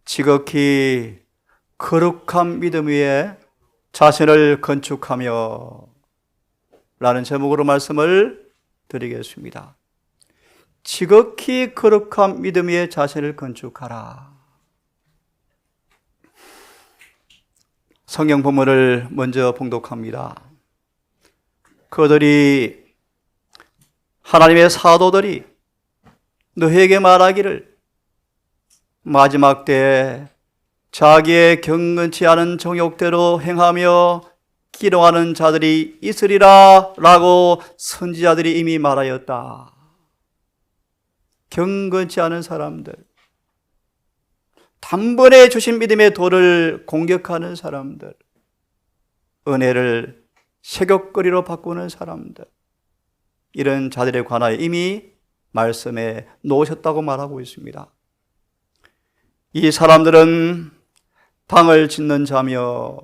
지극히 거룩한 믿음 위에 자신을 건축하며 라는 제목으로 말씀을 드리겠습니다. 지극히 거룩한 믿음 위에 자신을 건축하라. 성경 본문을 먼저 봉독합니다. 그들이 하나님의 사도들이 너희에게 말하기를 마지막 때에 자기의 경건치 않은 정욕대로 행하며 기롱하는 자들이 있으리라 라고 선지자들이 이미 말하였다. 경건치 않은 사람들, 단번에 주신 믿음의 도를 공격하는 사람들, 은혜를 세격거리로 바꾸는 사람들, 이런 자들에 관하여 이미 말씀에 놓으셨다고 말하고 있습니다. 이 사람들은 방을 짓는 자며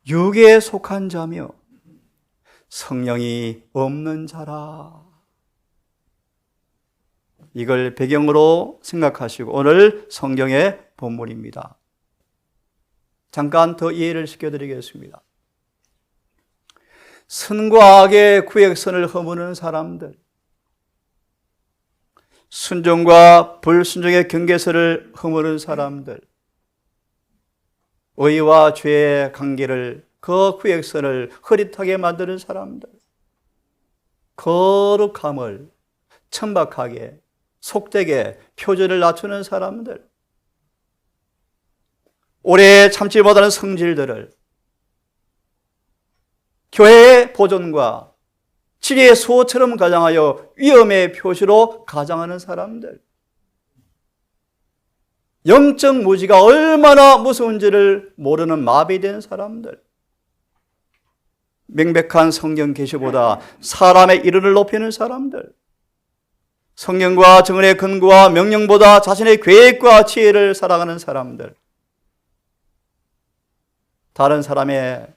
육에 속한 자며 성령이 없는 자라. 이걸 배경으로 생각하시고 오늘 성경의 본문입니다. 잠깐 더 이해를 시켜드리겠습니다. 선과 악의 구획선을 허무는 사람들, 순종과 불순종의 경계선을 허무는 사람들, 의와 죄의 관계를, 그 구획선을 흐릿하게 만드는 사람들, 거룩함을 천박하게 속되게 표준을 낮추는 사람들, 오래 참지 못하는 성질들을 교회의 보존과 지혜의 수호처럼 가장하여 위험의 표시로 가장하는 사람들, 영적 무지가 얼마나 무서운지를 모르는 마비된 사람들, 명백한 성경 계시보다 사람의 이름을 높이는 사람들, 성령과 정언의 근거와 명령보다 자신의 계획과 지혜를 사랑하는 사람들, 다른 사람의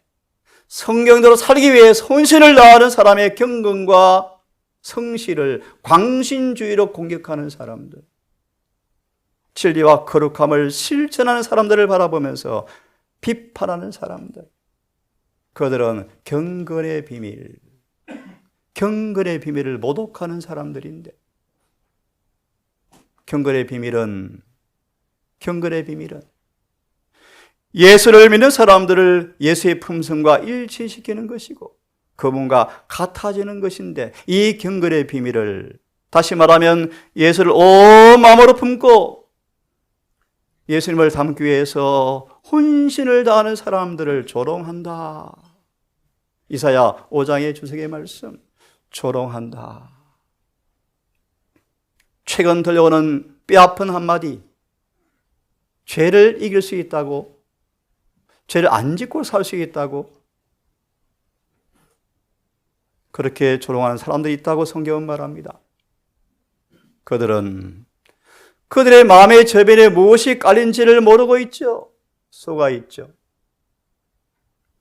성경대로 살기 위해 헌신을 다하는 사람의 경건과 성실을 광신주의로 공격하는 사람들, 진리와 거룩함을 실천하는 사람들을 바라보면서 비판하는 사람들, 그들은 경건의 비밀을 모독하는 사람들인데, 경건의 비밀은 예수를 믿는 사람들을 예수의 품성과 일치시키는 것이고 그분과 같아지는 것인데, 이 경건의 비밀을, 다시 말하면 예수를 온 마음으로 품고 예수님을 닮기 위해서 혼신을 다하는 사람들을 조롱한다. 이사야 5장의 주석의 말씀, 조롱한다. 최근 들려오는 뼈아픈 한마디, 죄를 이길 수 있다고, 죄를 안 짓고 살 수 있다고, 그렇게 조롱하는 사람들이 있다고 성경은 말합니다. 그들은 그들의 마음의 저변에 무엇이 깔린지를 모르고 있죠. 속아 있죠.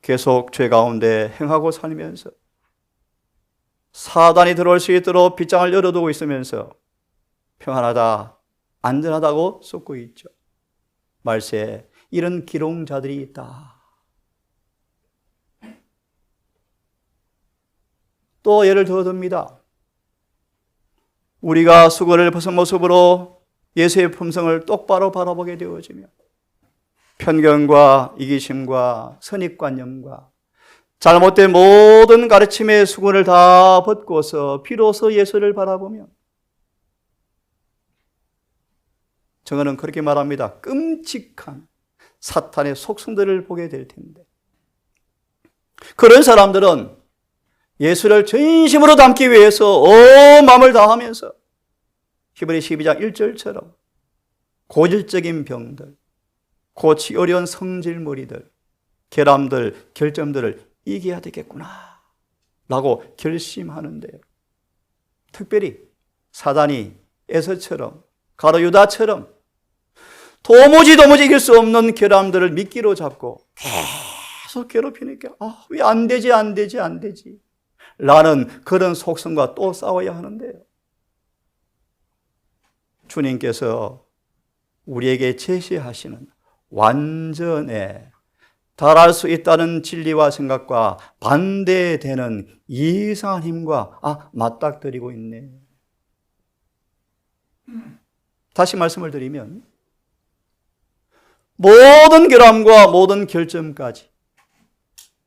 계속 죄 가운데 행하고 살면서 사단이 들어올 수 있도록 빗장을 열어두고 있으면서 평안하다, 안전하다고 쏟고 있죠. 말세에 이런 기롱자들이 있다. 또 예를 더 듭니다. 우리가 수건을 벗은 모습으로 예수의 품성을 똑바로 바라보게 되어지며 편견과 이기심과 선입관념과 잘못된 모든 가르침의 수건을 다 벗고서 비로소 예수를 바라보면, 저는 그렇게 말합니다. 끔찍한 사탄의 속성들을 보게 될 텐데, 그런 사람들은 예수를 전심으로 닮기 위해서 온 마음을 다하면서 히브리 12장 1절처럼 고질적인 병들, 고치 어려운 성질머리들, 결함들, 결점들을 이겨야 되겠구나 라고 결심하는데요. 특별히 사단이 에서처럼, 가룟 유다처럼 도무지 이길 수 없는 결함들을 미끼로 잡고 계속 괴롭히니까 왜 안 되지 라는 그런 속성과 또 싸워야 하는데요. 주님께서 우리에게 제시하시는 완전에 달할 수 있다는 진리와 생각과 반대되는 이상한 힘과 맞닥뜨리고 있네. 다시 말씀을 드리면 모든 결함과 모든 결점까지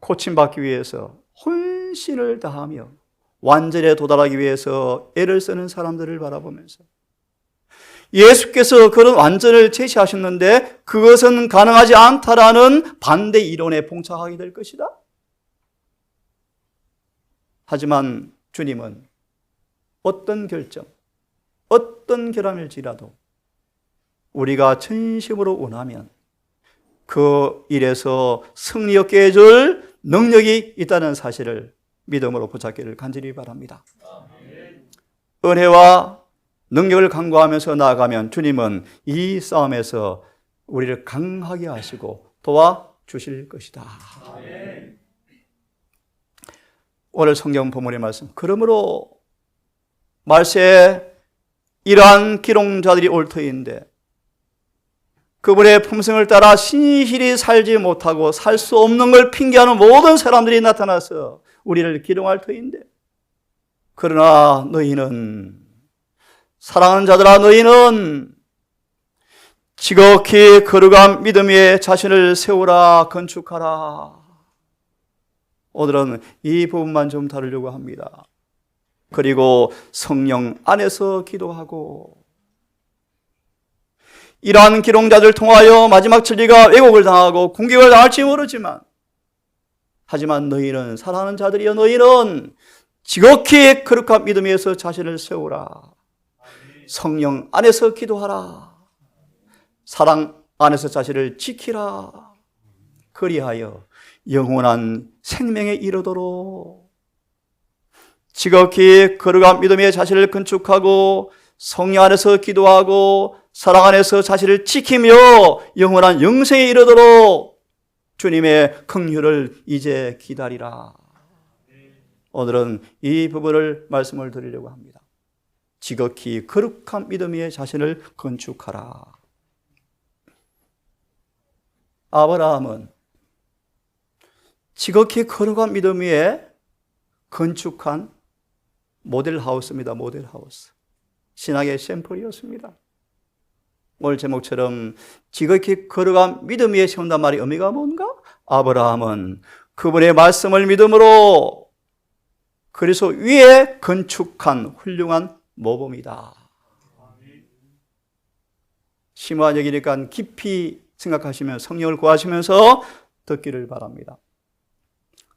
고침받기 위해서 혼신을 다하며 완전에 도달하기 위해서 애를 쓰는 사람들을 바라보면서 예수께서 그런 완전을 제시하셨는데 그것은 가능하지 않다라는 반대 이론에 봉착하게 될 것이다. 하지만 주님은 어떤 결점, 어떤 결함일지라도 우리가 진심으로 원하면 그 일에서 승리 얻게 해줄 능력이 있다는 사실을 믿음으로 붙잡기를 간절히 바랍니다. 은혜와 능력을 강구하면서 나아가면 주님은 이 싸움에서 우리를 강하게 하시고 도와주실 것이다. 오늘 성경 본문의 말씀, 그러므로 말세에 이러한 기롱자들이 올 터인데 그분의 품성을 따라 신실히 살지 못하고 살 수 없는 걸 핑계하는 모든 사람들이 나타나서 우리를 기롱할 터인데, 그러나 너희는, 사랑하는 자들아, 너희는 지극히 거룩한 믿음 위에 자신을 세우라, 건축하라. 오늘은 이 부분만 좀 다루려고 합니다. 그리고 성령 안에서 기도하고, 이러한 기롱자들 통하여 마지막 진리가 왜곡을 당하고 공격을 당할지 모르지만, 하지만 너희는, 사랑하는 자들이여, 너희는 지극히 거룩한 믿음 위에서 자신을 세우라. 성령 안에서 기도하라. 사랑 안에서 자신을 지키라. 그리하여 영원한 생명에 이르도록 지극히 거룩한 믿음의 자신을 건축하고 성령 안에서 기도하고 사랑 안에서 자신을 지키며 영원한 영생에 이르도록 주님의 긍휼을 이제 기다리라. 오늘은 이 부분을 말씀을 드리려고 합니다. 지극히 거룩한 믿음 위에 자신을 건축하라. 아브라함은 지극히 거룩한 믿음 위에 건축한 모델하우스입니다. 모델하우스. 신학의 샘플이었습니다. 오늘 제목처럼 지극히 거룩한 믿음 위에 세운단 말이 의미가 뭔가? 아브라함은 그분의 말씀을 믿음으로 그리스도 위에 건축한 훌륭한 모범이다. 심오한 얘기니까 깊이 생각하시면 성령을 구하시면서 듣기를 바랍니다.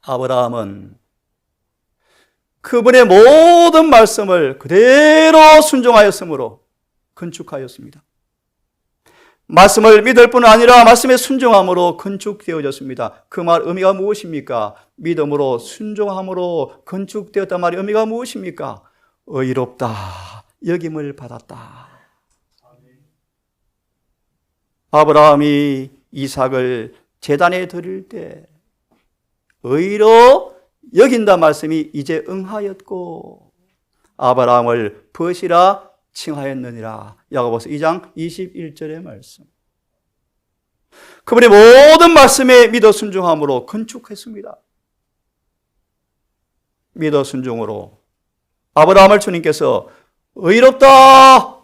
아브라함은 그분의 모든 말씀을 그대로 순종하였으므로 건축하였습니다. 말씀을 믿을 뿐 아니라 말씀에 순종함으로 건축되어졌습니다. 그 말 의미가 무엇입니까? 믿음으로 순종함으로 건축되었단 말의 의미가 무엇입니까? 의롭다, 여김을 받았다. 아브라함이 이삭을 제단에 드릴 때 의로 여긴다 말씀이 이제 응하였고 아브라함을 벗이라 칭하였느니라. 야고보서 2장 21절의 말씀. 그분의 모든 말씀에 믿어 순종함으로 건축했습니다. 믿어 순종으로 아브라함을 주님께서 의롭다,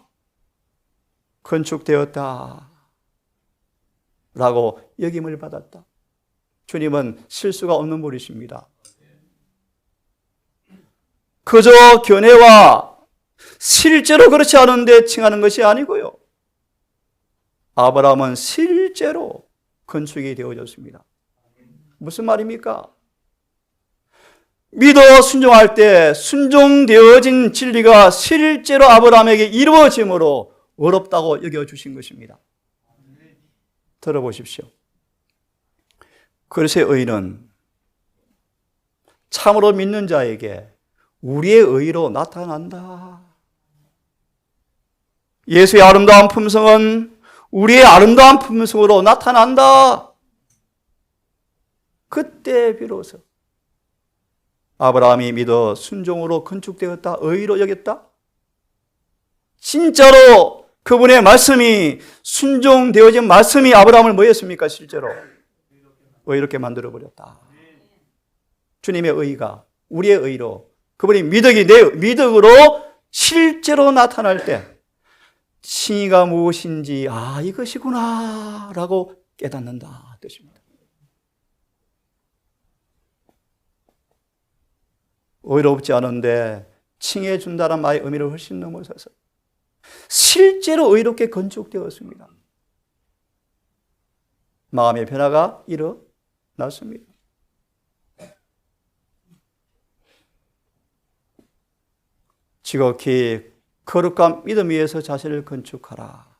건축되었다 라고 여김을 받았다. 주님은 실수가 없는 분이십니다. 그저 견해와 실제로 그렇지 않은데 칭하는 것이 아니고요. 아브라함은 실제로 건축이 되어졌습니다. 무슨 말입니까? 믿어 순종할 때 순종되어진 진리가 실제로 아브라함에게 이루어짐으로 어렵다고 여겨주신 것입니다. 들어보십시오. 그릇의 의는 참으로 믿는 자에게 우리의 의로 나타난다. 예수의 아름다운 품성은 우리의 아름다운 품성으로 나타난다. 그때 비로소 아브라함이 믿어 순종으로 건축되었다, 의로 여겼다. 진짜로 그분의 말씀이 순종되어진 말씀이 아브라함을 뭐 했습니까? 실제로 의롭게 만들어버렸다. 주님의 의가 우리의 의로, 그분이 미덕이 내 미덕으로 실제로 나타날 때 칭의가 무엇인지 이것이구나 라고 깨닫는다 뜻입니다. 의롭지 않은데 칭해 준다는 말의 의미를 훨씬 넘어서서 실제로 의롭게 건축되었습니다. 마음의 변화가 일어났습니다. 지극히 거룩한 믿음 위에서 자신을 건축하라.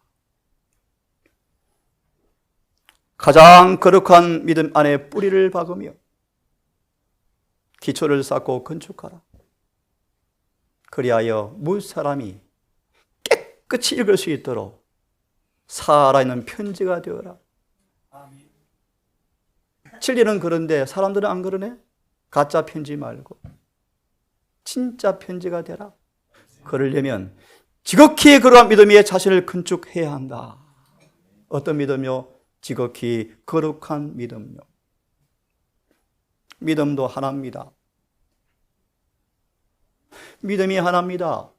가장 거룩한 믿음 안에 뿌리를 박으며 기초를 쌓고 건축하라. 그리하여 무사람이 깨끗이 읽을 수 있도록 살아있는 편지가 되어라. 진리는 그런데 사람들은 안 그러네? 가짜 편지 말고 진짜 편지가 되라. 그러려면 지극히 거룩한 믿음 위에 자신을 건축해야 한다. 어떤 믿음요? 지극히 거룩한 믿음요. 믿음도 하나입니다. 믿음이 하나입니다.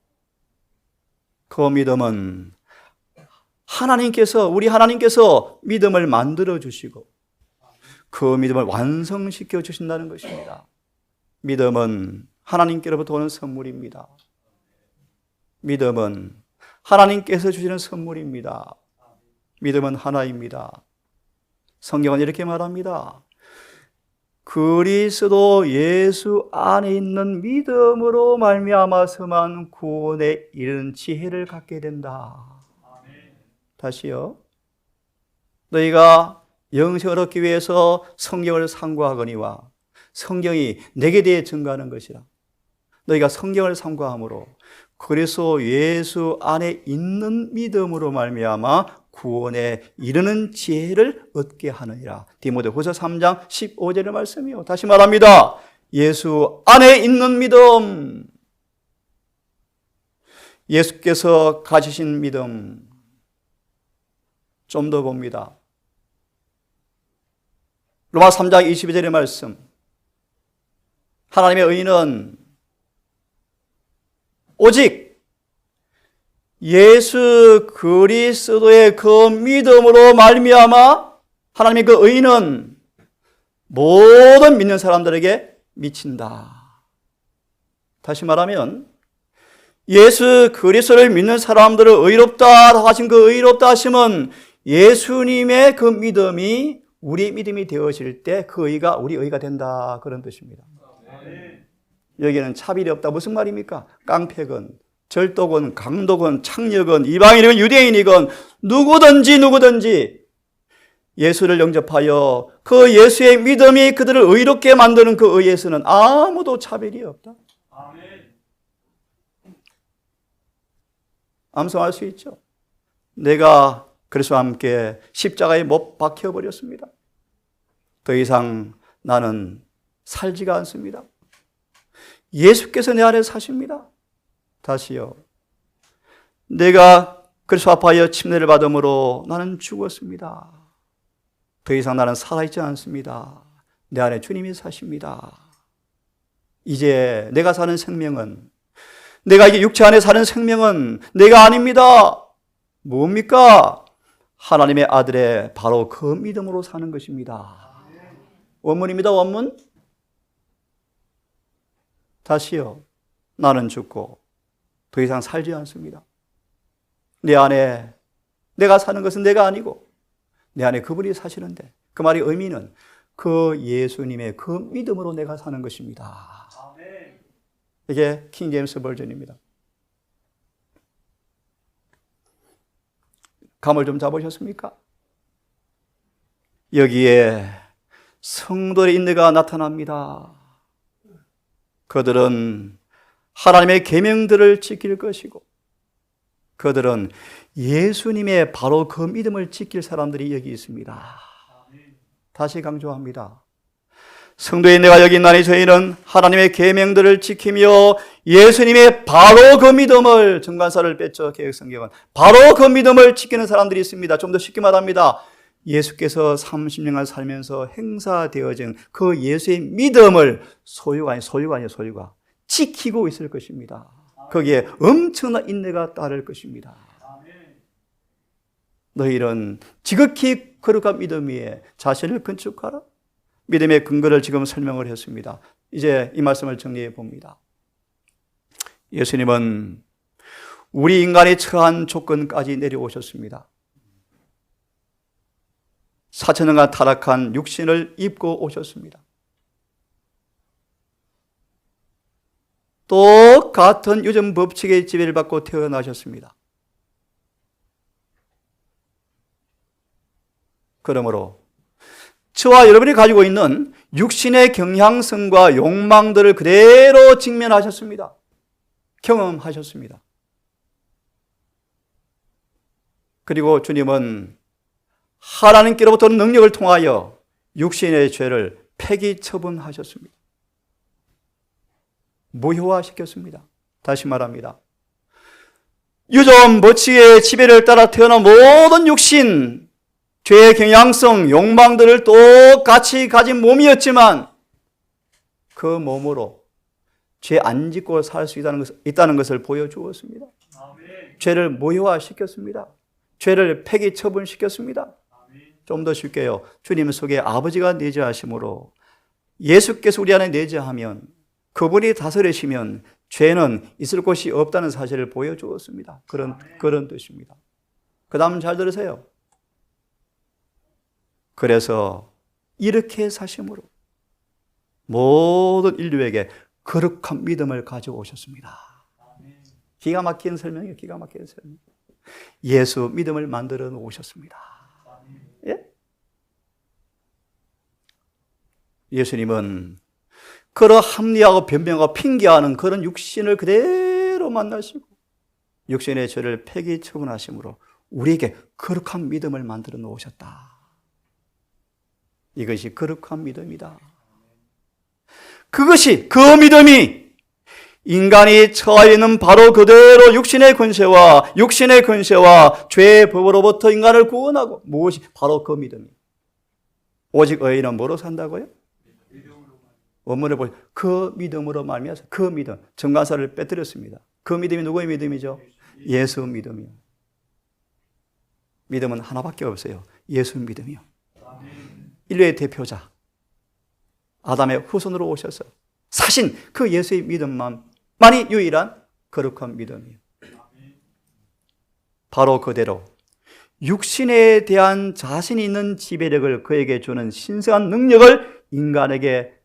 그 믿음은 우리 하나님께서 믿음을 만들어 주시고 그 믿음을 완성시켜 주신다는 것입니다. 믿음은 하나님께로부터 오는 선물입니다. 믿음은 하나님께서 주시는 선물입니다. 믿음은 하나입니다. 성경은 이렇게 말합니다. 그리스도 예수 안에 있는 믿음으로 말미암아서만 구원에 이르는 지혜를 갖게 된다. 다시요. 너희가 영생을 얻기 위해서 성경을 상고하거니와 성경이 내게 대해 증거하는 것이라. 너희가 성경을 상고함으로 그리스도 예수 안에 있는 믿음으로 말미암아 구원에 이르는 지혜를 얻게 하느니라. 디모데후서 3장 15절의 말씀이요. 다시 말합니다. 예수 안에 있는 믿음, 예수께서 가지신 믿음. 좀 더 봅니다. 로마 3장 22절의 말씀. 하나님의 의는 오직 예수 그리스도의 그 믿음으로 말미암아 하나님의 그 의는 모든 믿는 사람들에게 미친다. 다시 말하면 예수 그리스도를 믿는 사람들을 의롭다 하신 그 의롭다 하심은 예수님의 그 믿음이 우리 믿음이 되어질 때 그 의가 우리 의가 된다, 그런 뜻입니다. 여기는 차별이 없다. 무슨 말입니까? 깡패건, 절도건, 강도건, 창녀건, 이방인이건 유대인이건 누구든지 예수를 영접하여 그 예수의 믿음이 그들을 의롭게 만드는 그 의에서는 아무도 차별이 없다. 암송할 수 있죠. 내가 그리스도와 함께 십자가에 못 박혀버렸습니다. 더 이상 나는 살지가 않습니다. 예수께서 내 안에 사십니다. 다시요. 내가 그리스도 앞하여 침례를 받음으로 나는 죽었습니다. 더 이상 나는 살아있지 않습니다. 내 안에 주님이 사십니다. 이제 내가 사는 생명은, 내가 이게 육체 안에 사는 생명은 내가 아닙니다. 뭡니까? 하나님의 아들의 바로 그 믿음으로 사는 것입니다. 원문입니다. 원문. 다시요. 나는 죽고 더 이상 살지 않습니다. 내 안에 내가 사는 것은 내가 아니고 내 안에 그분이 사시는데, 그 말의 의미는 그 예수님의 그 믿음으로 내가 사는 것입니다. 이게 킹 제임스 버전입니다. 감을 좀 잡으셨습니까? 여기에 성도의 인내가 나타납니다. 그들은 하나님의 계명들을 지킬 것이고 그들은 예수님의 바로 그 믿음을 지킬 사람들이 여기 있습니다. 다시 강조합니다. 성도인 내가 여기 있나니 저희는 하나님의 계명들을 지키며 예수님의 바로 그 믿음을, 정관사를 뺐죠. 개혁성경은 바로 그 믿음을 지키는 사람들이 있습니다. 좀 더 쉽게 말합니다. 예수께서 30년간 살면서 행사되어진 그 예수의 믿음을 소유가 아니에요. 지키고 있을 것입니다. 거기에 엄청난 인내가 따를 것입니다. 너희는 지극히 거룩한 믿음 위에 자신을 건축하라. 믿음의 근거를 지금 설명을 했습니다. 이제 이 말씀을 정리해 봅니다. 예수님은 우리 인간이 처한 조건까지 내려오셨습니다. 4,000년간 타락한 육신을 입고 오셨습니다. 똑같은 유전 법칙의 지배를 받고 태어나셨습니다. 그러므로 저와 여러분이 가지고 있는 육신의 경향성과 욕망들을 그대로 직면하셨습니다. 경험하셨습니다. 그리고 주님은 하나님께로부터 능력을 통하여 육신의 죄를 폐기 처분하셨습니다. 무효화시켰습니다. 다시 말합니다. 유전 법칙의 지배를 따라 태어난 모든 육신, 죄의 경향성, 욕망들을 똑같이 가진 몸이었지만 그 몸으로 죄 안 짓고 살 수 있다는 것을 보여주었습니다. 죄를 무효화시켰습니다. 죄를 폐기 처분시켰습니다. 좀 더 쉽게요. 주님 속에 아버지가 내재하심으로 예수께서 우리 안에 내재하면, 그분이 다스리시면 죄는 있을 곳이 없다는 사실을 보여주었습니다. 그런 뜻입니다. 그 다음 잘 들으세요. 그래서 이렇게 사심으로 모든 인류에게 거룩한 믿음을 가져오셨습니다. 기가 막힌 설명이에요. 기가 막힌 설명. 예수 믿음을 만들어 놓으셨습니다. 예? 예수님은 그런 합리하고 변명하고 핑계하는 그런 육신을 그대로 만나시고 육신의 죄를 폐기 처분하심으로 우리에게 거룩한 믿음을 만들어 놓으셨다. 이것이 거룩한 믿음이다. 그 믿음이 인간이 처해 있는 바로 그대로 육신의 권세와 죄의 법으로부터 인간을 구원하고, 무엇이 바로 그 믿음이. 오직 의인은 뭐로 산다고요? 원문을 보시면 그 믿음으로 말미암아서, 그 믿음, 정관사를 빼뜨렸습니다. 그 믿음이 누구의 믿음이죠? 예수 믿음이요. 믿음은 하나밖에 없어요. 예수 믿음이요. 인류의 대표자 아담의 후손으로 오셔서 사신 그 예수의 믿음만이 유일한 거룩한 믿음이에요. 바로 그대로 육신에 대한 자신이 있는 지배력을 그에게 주는 신성한 능력을 인간에게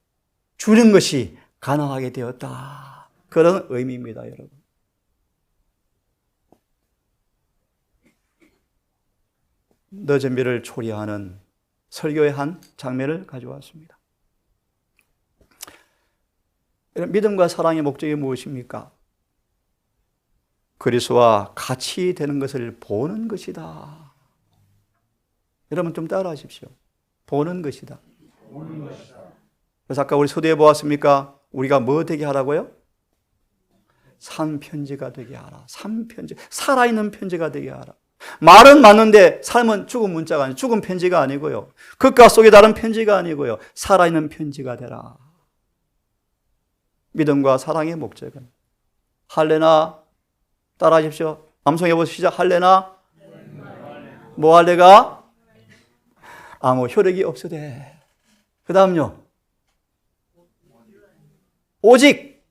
주는 것이 가능하게 되었다. 그런 의미입니다, 여러분. 늦은비를 초래하는 설교의 한 장면을 가져왔습니다. 믿음과 사랑의 목적이 무엇입니까? 그리스도와 같이 되는 것을 보는 것이다. 여러분 좀 따라 하십시오. 보는 것이다. 그래서 아까 우리 소대에 보았습니까? 우리가 뭐 되게 하라고요? 산편지가 되게 하라. 산편지. 살아있는 편지가 되게 하라. 말은 맞는데 삶은 죽은 문자가 아니고, 죽은 편지가 아니고요. 극과 속에 다른 편지가 아니고요. 살아있는 편지가 되라. 믿음과 사랑의 목적은 할례나, 따라 하십시오. 암송해 보시죠. 할례나 뭐 할례가 아무 효력이 없으되, 그 다음요, 오직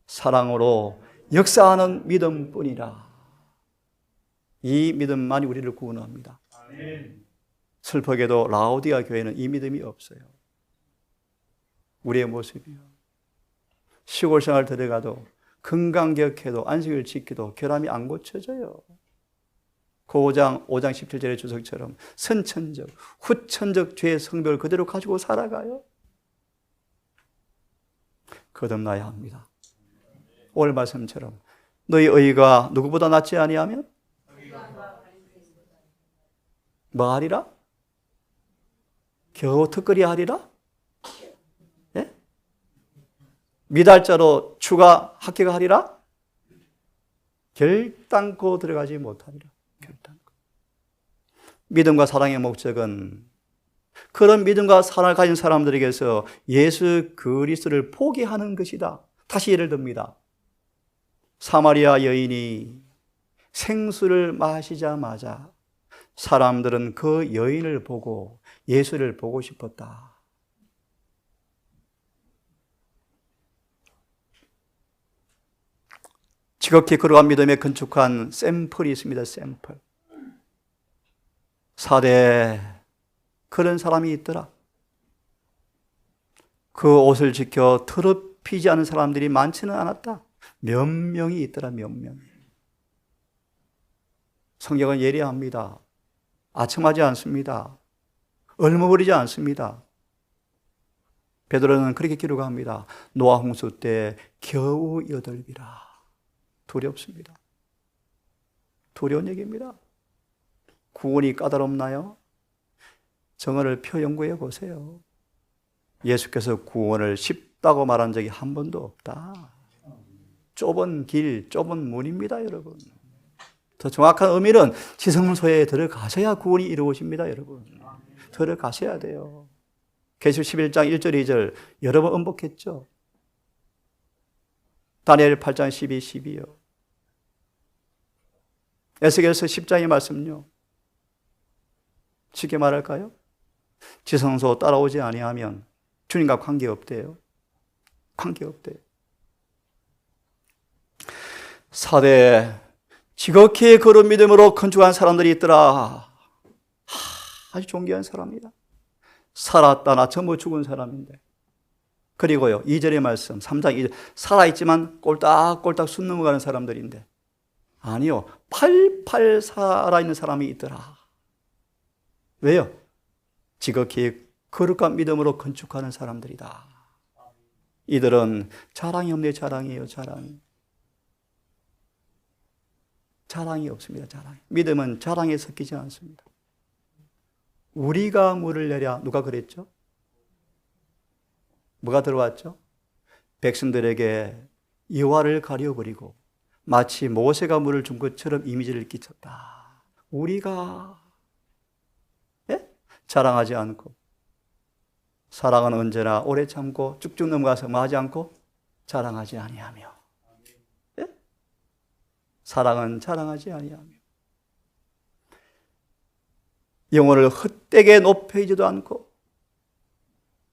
사랑으로 역사하는 믿음뿐이라. 이 믿음만이 우리를 구원합니다. 슬프게도 라오디아 교회는 이 믿음이 없어요. 우리의 모습이요. 시골 생활 들어가도 건강기억해도 안식을 지키도 결함이 안 고쳐져요. 그 5장 17절의 주석처럼 선천적, 후천적 죄의 성벽을 그대로 가지고 살아가요. 거듭나야 합니다. 오늘 말씀처럼 너희 의가 누구보다 낫지 아니하면 뭐 하리라? 겨우 턱걸이 하리라? 미달자로 추가 합격하리라? 결단코 들어가지 못하리라. 결단코. 믿음과 사랑의 목적은 그런 믿음과 사랑을 가진 사람들에게서 예수 그리스도를 포기하는 것이다. 다시 예를 듭니다. 사마리아 여인이 생수를 마시자마자 사람들은 그 여인을 보고 예수를 보고 싶었다. 지극히 그러한 믿음에 건축한 샘플이 있습니다. 샘플. 4대 그런 사람이 있더라. 그 옷을 지켜 더럽히지 않은 사람들이 많지는 않았다. 몇 명이 있더라. 몇 명이. 성경은 예리합니다. 아첨하지 않습니다. 얼머버리지 않습니다. 베드로는 그렇게 기록합니다. 노아 홍수 때 겨우 8이라. 두렵습니다. 두려운 얘기입니다. 구원이 까다롭나요? 정언을 표 연구해 보세요. 예수께서 구원을 쉽다고 말한 적이 한 번도 없다. 좁은 길, 좁은 문입니다, 여러분. 더 정확한 의미는 지성소에 들어가셔야 구원이 이루어집니다, 여러분. 들어가셔야 돼요. 계시록 11장 1절 2절 여러 번 언급했죠. 다니엘 8장 12, 12요. 에스겔서 10장의 말씀요. 쉽게 말할까요? 지성소 따라오지 아니하면 주님과 관계없대요. 관계없대요. 4대 지극히 그런 믿음으로 건축한 사람들이 있더라. 아주 존귀한 사람이다. 살았다 나 전부 죽은 사람인데. 그리고요 2절의 말씀 3장 2절 살아있지만 꼴딱꼴딱 숨 넘어가는 사람들인데 아니요 88 살아있는 사람이 있더라. 왜요? 지극히 거룩한 믿음으로 건축하는 사람들이다. 이들은 자랑이 없네. 자랑이에요. 자랑이. 자랑이 없습니다. 자랑. 믿음은 자랑에 섞이지 않습니다. 우리가 물을 내랴. 누가 그랬죠? 뭐가 들어왔죠? 백성들에게 여호와를 가려버리고 마치 모세가 물을 준 것처럼 이미지를 끼쳤다. 우리가 자랑하지 않고 사랑은 언제나 오래 참고 쭉쭉 넘어가서 마지 않고 자랑하지 아니하며 사랑은 자랑하지 아니하며 영혼을 헛되게 높이지도 않고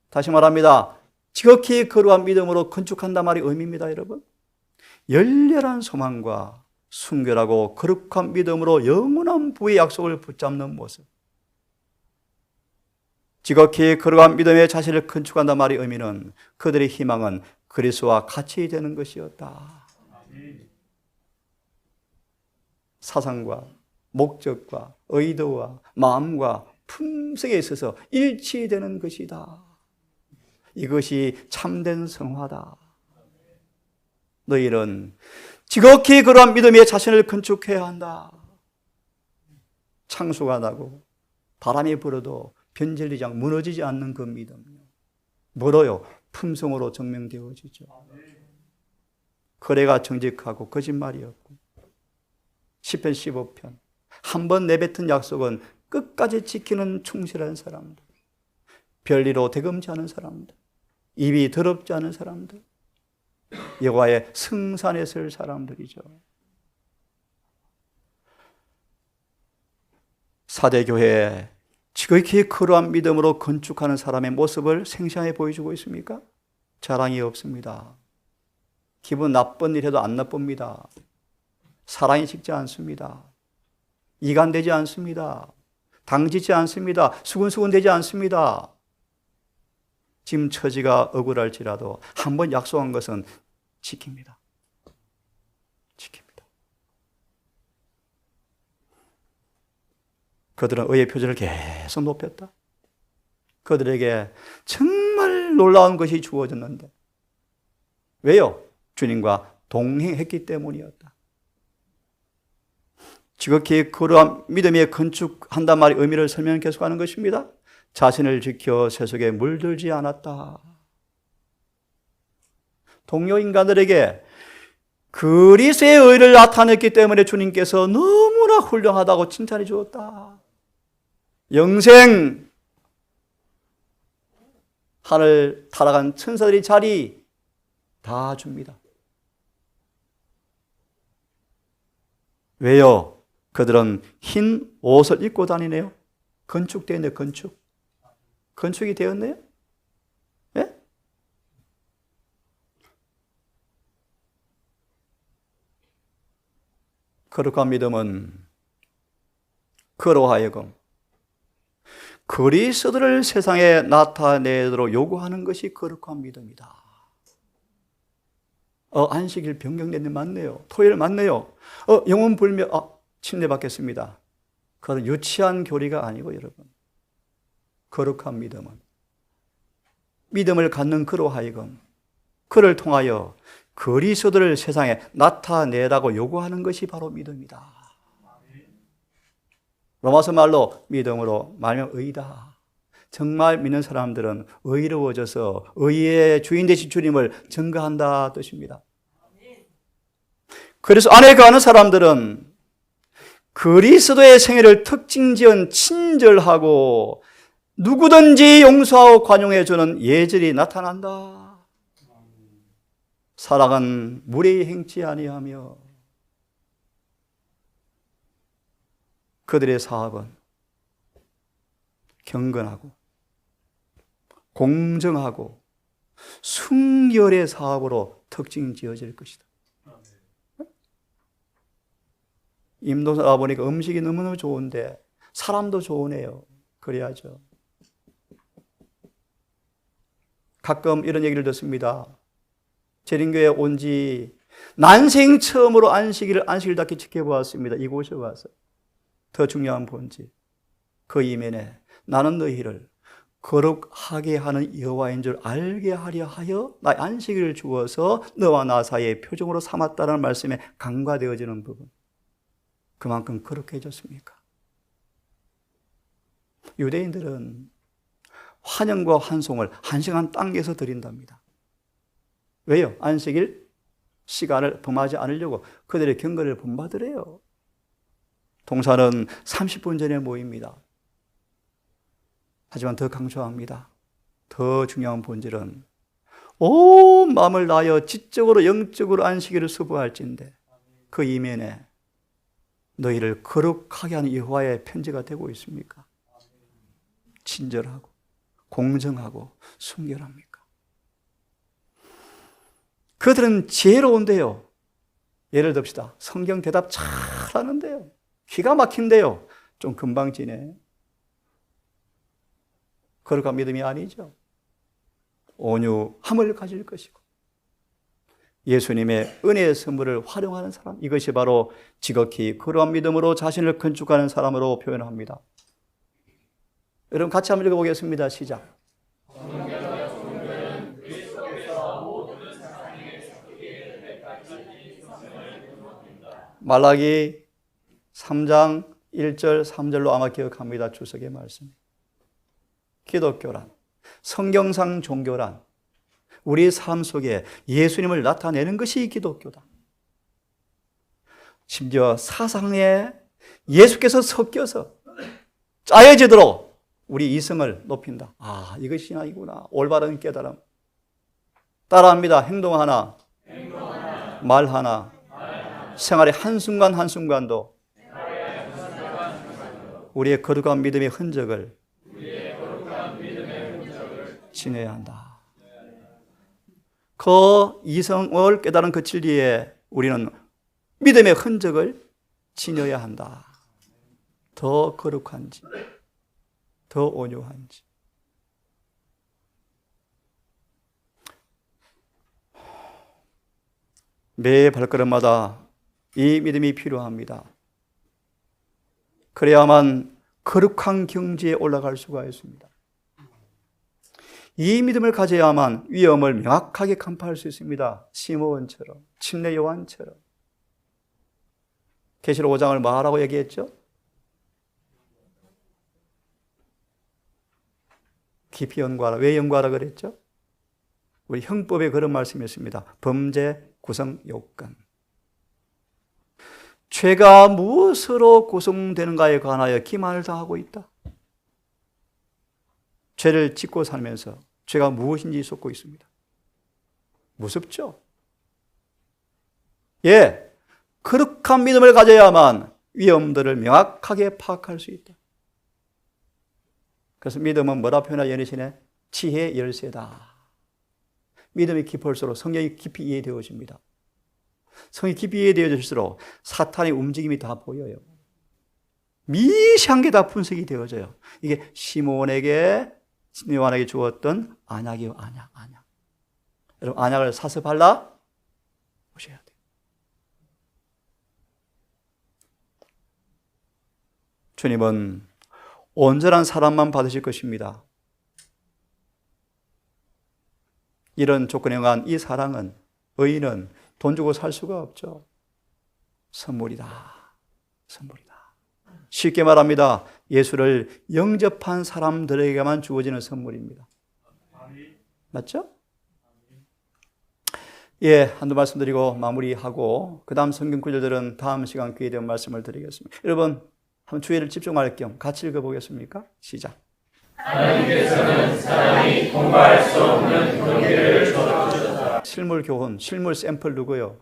다시 말합니다. 지극히 거룩한 믿음으로 건축한단 말이 의미입니다. 여러분 열렬한 소망과 순결하고 거룩한 믿음으로 영원한 부의 약속을 붙잡는 모습 지극히 거룩한 믿음의 자신을 건축한단 말의 의미는 그들의 희망은 그리스도와 같이 되는 것이었다. 사상과 목적과 의도와 마음과 품성에 있어서 일치되는 것이다. 이것이 참된 성화다. 너희는 지극히 그러한 믿음의 자신을 건축해야 한다. 창수가 나고 바람이 불어도 변질되지 않고 무너지지 않는 그 믿음요. 뭐로요? 품성으로 증명되어지죠. 거래가 정직하고 거짓말이 없고 시편 15편 한 번 내뱉은 약속은 끝까지 지키는 충실한 사람들 별리로 대금지 않은 사람들 입이 더럽지 않은 사람들 여호와의 승산에 설 사람들이죠. 사대교회 지극히 거룩한 믿음으로 건축하는 사람의 모습을 생생하게 보여주고 있습니까? 자랑이 없습니다. 기분 나쁜 일 해도 안 나쁩니다. 사랑이 식지 않습니다. 이간되지 않습니다. 당지지 않습니다. 수근수근되지 않습니다. 지금 처지가 억울할지라도 한번 약속한 것은 지킵니다. 지킵니다. 그들은 의의 표준을 계속 높였다. 그들에게 정말 놀라운 것이 주어졌는데 왜요? 주님과 동행했기 때문이었다. 지극히 거룩한 믿음에 건축한단 말의 의미를 설명 계속하는 것입니다. 자신을 지켜 세속에 물들지 않았다. 동료 인간들에게 그리스도의 의를 나타냈기 때문에 주님께서 너무나 훌륭하다고 칭찬해 주었다. 영생 하늘 타락한 천사들이 자리 다 줍니다. 왜요? 그들은 흰 옷을 입고 다니네요. 건축되어 있네요. 건축이 되었네요. 예? 거룩한 믿음은 그로 하여금 그리스도를 세상에 나타내도록 요구하는 것이 거룩한 믿음이다. 안식일 변경됐네, 맞네요. 토요일 맞네요. 영혼 불명, 침례 받겠습니다. 그건 유치한 교리가 아니고 여러분, 거룩한 믿음은 믿음을 갖는 그로 하여금 그를 통하여 그리스도를 세상에 나타내라고 요구하는 것이 바로 믿음이다. 로마서 말로 믿음으로 말하면 의다. 정말 믿는 사람들은 의로워져서 의의 주인 되신 주님을 증거한다 뜻입니다. 그래서 안에 거하는 사람들은 그리스도의 생애를 특징지은 친절하고 누구든지 용서하고 관용해주는 예절이 나타난다. 사랑은 무례히 행치 아니하며 그들의 사업은 경건하고 공정하고 순결의 사업으로 특징 지어질 것이다. 임동사 가보니까 음식이 너무너무 좋은데 사람도 좋으네요. 그래야죠. 가끔 이런 얘기를 듣습니다. 재림교회에 온 지 난생 처음으로 안식일을 닿게 지켜보았습니다. 이곳에 와서. 더 중요한 본질, 그 이면에 나는 너희를 거룩하게 하는 여호와인 줄 알게 하려 하여 나의 안식일을 주어서 너와 나 사이의 표정으로 삼았다는 말씀에 간과되어지는 부분, 그만큼 거룩해졌습니까? 유대인들은 환영과 환송을 1시간 당겨서 드린답니다. 왜요? 안식일 시간을 범하지 않으려고 그들의 경건을 본받으래요. 동사는 30분 전에 모입니다. 하지만 더 강조합니다. 더 중요한 본질은 온 마음을 다하여 지적으로 영적으로 안식일을 수부할진대 그 이면에 너희를 거룩하게 하는 여호와의 편지가 되고 있습니까? 친절하고 공정하고 순결합니까? 그들은 지혜로운데요. 예를 듭시다. 성경 대답 잘하는데요. 기가 막힌데요. 좀 금방 지네. 거룩한 믿음이 아니죠. 온유함을 가질 것이고 예수님의 은혜의 선물을 활용하는 사람, 이것이 바로 지극히 거룩한 믿음으로 자신을 건축하는 사람으로 표현합니다. 여러분 같이 한번 읽어보겠습니다. 시작. 말라기 3장 1절 3절로 아마 기억합니다. 주석의 말씀. 기독교란, 성경상 종교란 우리의 삶 속에 예수님을 나타내는 것이 기독교다. 심지어 사상에 예수께서 섞여서 짜여지도록 우리 이성을 높인다. 이것이 신앙이구나. 올바른 깨달음. 따라합니다. 행동 하나, 말 하나, 생활의 한순간 한순간도 우리의 거룩한 믿음의 흔적을 지녀야 한다. 그 이성을 깨달은 그 진리에 우리는 믿음의 흔적을 지녀야 한다. 더 거룩한지, 더 온유한지. 매 발걸음마다 이 믿음이 필요합니다. 그래야만 거룩한 경지에 올라갈 수가 있습니다. 이 믿음을 가져야만 위험을 명확하게 간파할 수 있습니다. 시므온처럼, 침례 요한처럼. 계시록 5장을 뭐라고 얘기했죠? 깊이 연구하라. 왜 연구하라 그랬죠? 우리 형법에 그런 말씀이 있습니다. 범죄 구성 요건. 죄가 무엇으로 구성되는가에 관하여 기만을 다하고 있다. 죄를 짓고 살면서 죄가 무엇인지 쏟고 있습니다. 무섭죠? 예, 거룩한 믿음을 가져야만 위험들을 명확하게 파악할 수 있다. 그래서 믿음은 뭐라 표현하여 연희신의 지혜 열쇠다. 믿음이 깊을수록 성경이 깊이 이해되어집니다. 성이 깊이 이해되어질수록 사탄의 움직임이 다 보여요. 미세한 게 다 분석이 되어져요. 이게 시몬에게 요한에게 주었던 안약이요. 안약. 여러분 안약을 사서 발라 보셔야 돼요. 주님은 온전한 사랑만 받으실 것입니다. 이런 조건에 응한 이 사랑은, 의인은 돈 주고 살 수가 없죠. 선물이다. 선물이다. 쉽게 말합니다. 예수를 영접한 사람들에게만 주어지는 선물입니다. 맞죠? 예, 한두 말씀 드리고 마무리하고 그 다음 성경 구절들은 다음 시간 기회 되면 말씀을 드리겠습니다. 여러분 한번 주의를 집중할 겸 같이 읽어보겠습니까? 시작. 하나님께서는 사람이 통과할 수 없는 경계를 주셨다. 실물 교훈, 실물 샘플 누구요?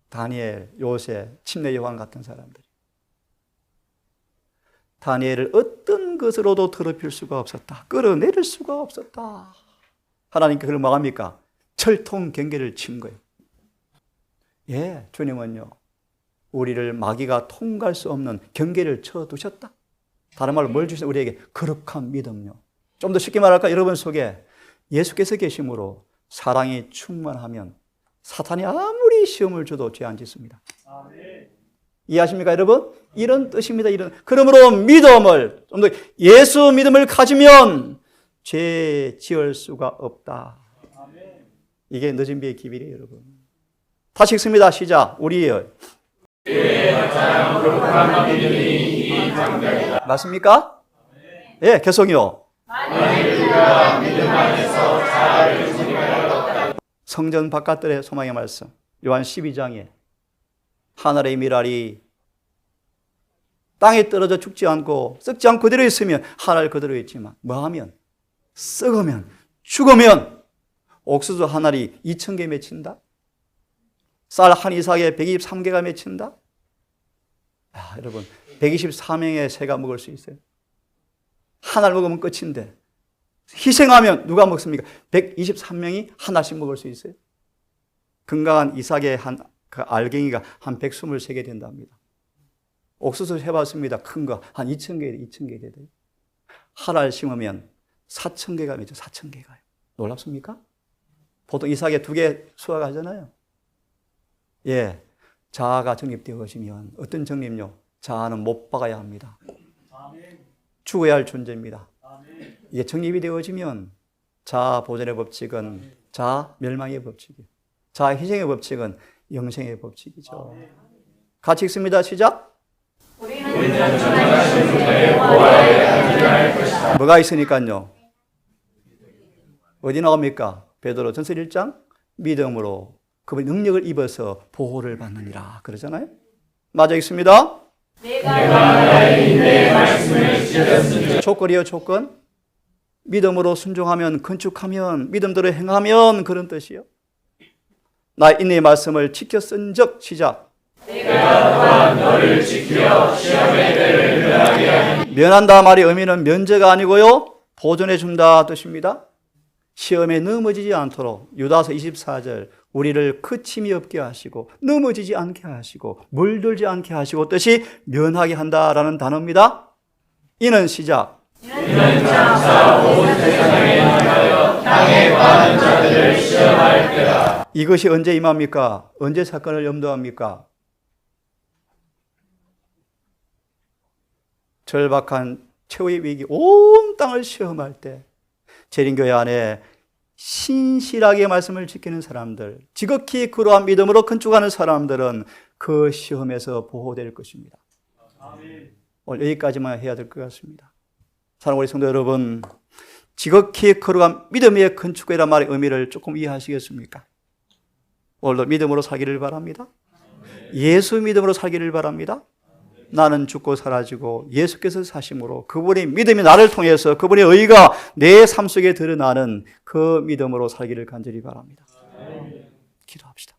다니엘, 요셉, 침례 요한 같은 사람들. 다니엘을 어떤 것으로도 더럽힐 수가 없었다. 끌어내릴 수가 없었다. 하나님께 그걸 뭐 합니까? 철통 경계를 친 거예요. 예, 주님은요, 우리를 마귀가 통과할 수 없는 경계를 쳐두셨다. 다른 말로 뭘 주시냐? 우리에게 거룩한 믿음요. 좀 더 쉽게 말할까? 여러분 속에 예수께서 계심으로 사랑이 충만하면 사탄이 아무리 시험을 줘도 죄 안 짓습니다. 이해하십니까, 여러분? 이런 뜻입니다. 그러므로 믿음을, 좀 더 예수 믿음을 가지면 죄 지을 수가 없다. 이게 늦은 비의 기밀이에요, 여러분. 다시 읽습니다. 시작. 우리의 맞습니까? 예, 개성이요. 성전 바깥들의 소망의 말씀. 요한 12장에 하늘의 미랄이 땅에 떨어져 죽지 않고 썩지 않고 그대로 있으면 하늘 그대로 있지만 뭐하면? 썩으면, 죽으면 옥수수 한 알이 2,000개 맺힌다? 쌀 한 이삭에 123개가 맺힌다? 아, 여러분 124명의 새가 먹을 수 있어요. 한 알 먹으면 끝인데 희생하면 누가 먹습니까? 123명이 한 알씩 먹을 수 있어요. 건강한 이삭의 그 알갱이가 한 123개 된답니다. 옥수수 해봤습니다. 큰 거 한 2,000개 돼요. 한 알 심으면 4,000개가 맺죠. 4,000개가요. 놀랍습니까? 보통 이삭에 2개 수확하잖아요. 예, 자아가 정립되어지면 어떤 정립요? 자아는 못 박아야 합니다. 죽어야 할 존재입니다. 이게 정립이 되어지면 자아 보존의 법칙은 자아 멸망의 법칙이에요. 자아 희생의 법칙은 영생의 법칙이죠. 같이 읽습니다. 시작. 우리는 전능하신 분의 보호하에 기대할 것이다. 뭐가 있으니까요? 어디 나옵니까? 베드로 전서 1장 믿음으로 그분의 능력을 입어서 보호를 받느니라 그러잖아요. 맞아 있습니다. 내가 나의 인내의 말씀을 지켰으니 조건이요 조건. 믿음으로 순종하면 건축하면 믿음대로 행하면 그런 뜻이요. 나의 인내의 말씀을 지켰은즉 시작. 내가 또한 너를 지켜 시험의 때를 면하게 하니. 면한다 말의 의미는 면제가 아니고요 보존해 준다 뜻입니다. 시험에 넘어지지 않도록 유다서 24절 우리를 그침이 없게 하시고 넘어지지 않게 하시고 물들지 않게 하시고 뜻이 면하게 한다라는 단어입니다. 이는 시작. 이는 장차 온 세상에 임하여 땅에 많은 자들을 시험할 때라. 이것이 언제 임합니까? 언제 사건을 염두합니까? 절박한 최후의 위기 온 땅을 시험할 때 재림교회 안에 신실하게 말씀을 지키는 사람들, 지극히 그러한 믿음으로 건축하는 사람들은 그 시험에서 보호될 것입니다. 오늘 여기까지만 해야 될 것 같습니다. 사랑하는 우리 성도 여러분, 지극히 거룩한 믿음의 건축이란 말의 의미를 조금 이해하시겠습니까? 오늘도 믿음으로 살기를 바랍니다. 예수 믿음으로 살기를 바랍니다. 나는 죽고 사라지고 예수께서 사심으로 그분의 믿음이 나를 통해서 그분의 의가 내 삶 속에 드러나는 그 믿음으로 살기를 간절히 바랍니다. 기도합시다.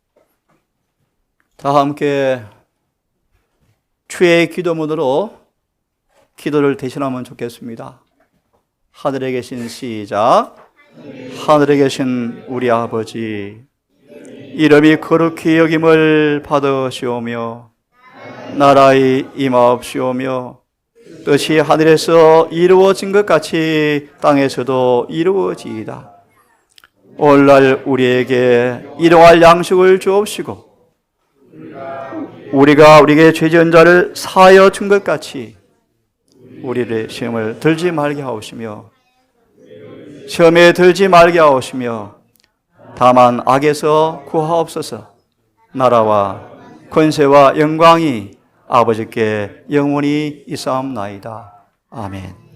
다 함께 주의 기도문으로 기도를 대신하면 좋겠습니다. 하늘에 계신 시작. 하늘에 계신 우리 아버지, 이름이 거룩히 여김을 받으시오며 나라의 임하옵시오며 뜻이 하늘에서 이루어진 것 같이 땅에서도 이루어지이다. 오늘날 우리에게 일용할 양식을 주옵시고 우리가 우리에게 죄 지은 자를 사하여 준 것 같이 우리를 시험을 들지 말게 하옵시며 시험에 들지 말게 하옵시며 다만 악에서 구하옵소서. 나라와 권세와 영광이 아버지께 영원히 있사옵나이다. 아멘.